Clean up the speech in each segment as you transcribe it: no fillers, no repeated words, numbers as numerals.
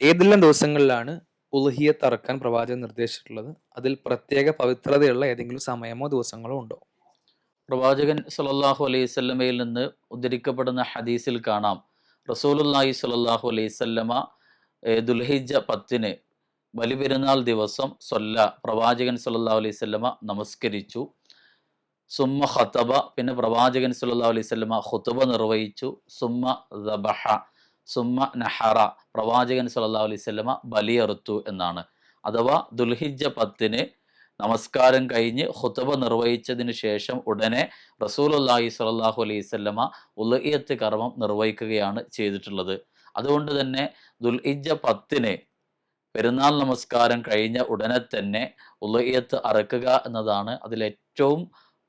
ഏതെല്ലാം ദിവസങ്ങളിലാണ് ഉളുഹിയത്ത് അറക്കാൻ പ്രവാചകൻ നിർദ്ദേശിച്ചിട്ടുള്ളത്? അതിൽ പ്രത്യേക പവിത്രതയുള്ള ഏതെങ്കിലും സമയമോ ദിവസങ്ങളോ ഉണ്ടോ? പ്രവാചകൻ സല്ലല്ലാഹു അലൈഹി വസല്ലമയിൽ നിന്ന് ഉദ്ധരിക്കപ്പെടുന്ന ഹദീസിൽ കാണാം, റസൂലുള്ളാഹി സ്വല്ലല്ലാഹു അലൈഹി വസല്ലമ ദുൽഹിജ്ജ 10 ബലിപെരുന്നാൾ ദിവസം പ്രവാചകൻ സല്ലല്ലാഹു അലൈഹി വസല്ലമ നമസ്കരിച്ചു. സുമ്മ ഖതബ, പിന്നെ പ്രവാചകൻ സല്ലല്ലാഹു അലൈഹി വസല്ലമ ഖുതുബ നിർവഹിച്ചു. സുമ്മ ദബഹ, സുമ്മ നഹറ, പ്രവാചകൻ സല്ലല്ലാഹു അലൈഹി വസല്ലമ ബലിയറുത്തു എന്നാണ്. അഥവാ ദുൽഹിജ്ജ 10 നമസ്കാരം കഴിഞ്ഞ് ഖുതുബ നിർവഹിച്ചതിന് ശേഷം ഉടനെ റസൂലുള്ളാഹി സ്വല്ലല്ലാഹു അലൈഹി വസല്ലമ ഉളുഹിയ്യത്ത് കർമ്മം നിർവഹിക്കുകയാണ് ചെയ്തിട്ടുള്ളത്. അതുകൊണ്ട് തന്നെ ദുൽഹിജ്ജ 10 പെരുന്നാൾ നമസ്കാരം കഴിഞ്ഞ ഉടനെ തന്നെ ഉളുഹിയ്യത്ത് അറക്കുക എന്നതാണ് അതിലേറ്റവും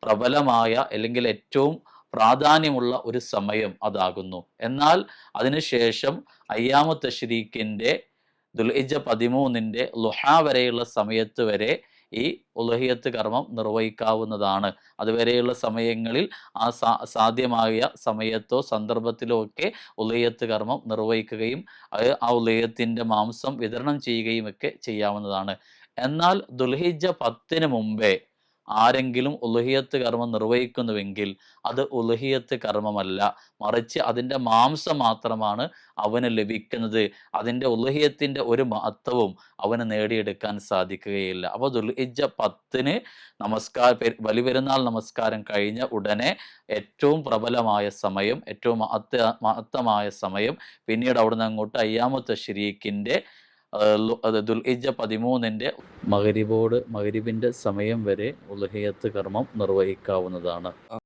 പ്രബലമായ അല്ലെങ്കിൽ ഏറ്റവും പ്രാധാന്യമുള്ള ഒരു സമയം അതാകുന്നു. എന്നാൽ അതിനുശേഷം അയ്യാമു തശ്രീക്കിൻ്റെ ദുൽഹിജ്ജ 13 ളുഹ വരെയുള്ള സമയത്ത് വരെ ഈ ഉളുഹിയ്യത്ത് കർമ്മം നിർവഹിക്കാവുന്നതാണ്. അതുവരെയുള്ള സമയങ്ങളിൽ സാധ്യമായ സമയത്തോ സന്ദർഭത്തിലോ ഒക്കെ ഉളുഹിയ്യത്ത് കർമ്മം നിർവഹിക്കുകയും ആ ഉളുഹിയ്യത്തിൻ്റെ മാംസം വിതരണം ചെയ്യുകയും ഒക്കെ ചെയ്യാവുന്നതാണ്. എന്നാൽ ദുൽഹിജ്ജ 10 മുമ്പേ ആരെങ്കിലും ഉളുഹിയ്യത്ത് കർമ്മം നിർവഹിക്കുന്നുവെങ്കിൽ അത് ഉളുഹിയ്യത്ത് കർമ്മമല്ല, മറിച്ച് അതിൻ്റെ മാംസം മാത്രമാണ് അവന് ലഭിക്കുന്നത്. അതിൻ്റെ ഉളുഹിയ്യത്തിൻ്റെ ഒരു മഹത്വവും അവന് നേടിയെടുക്കാൻ സാധിക്കുകയില്ല. അപ്പോൾ ദുൽഹിജ്ജ 10 ബലിപെരുന്നാൾ നമസ്കാരം കഴിഞ്ഞ ഉടനെ ഏറ്റവും പ്രബലമായ സമയം, ഏറ്റവും മഹത്തമായ സമയം, പിന്നീട് അവിടുന്ന് അങ്ങോട്ട് അയ്യാമു തശ്രീക്കിൻ്റെ ദുൽഹിജ്ജ 13 മഗ്‌രിബിൻ്റെ സമയം വരെ ഉളുഹിയ്യത്ത് കർമ്മം നിർവഹിക്കാവുന്നതാണ്.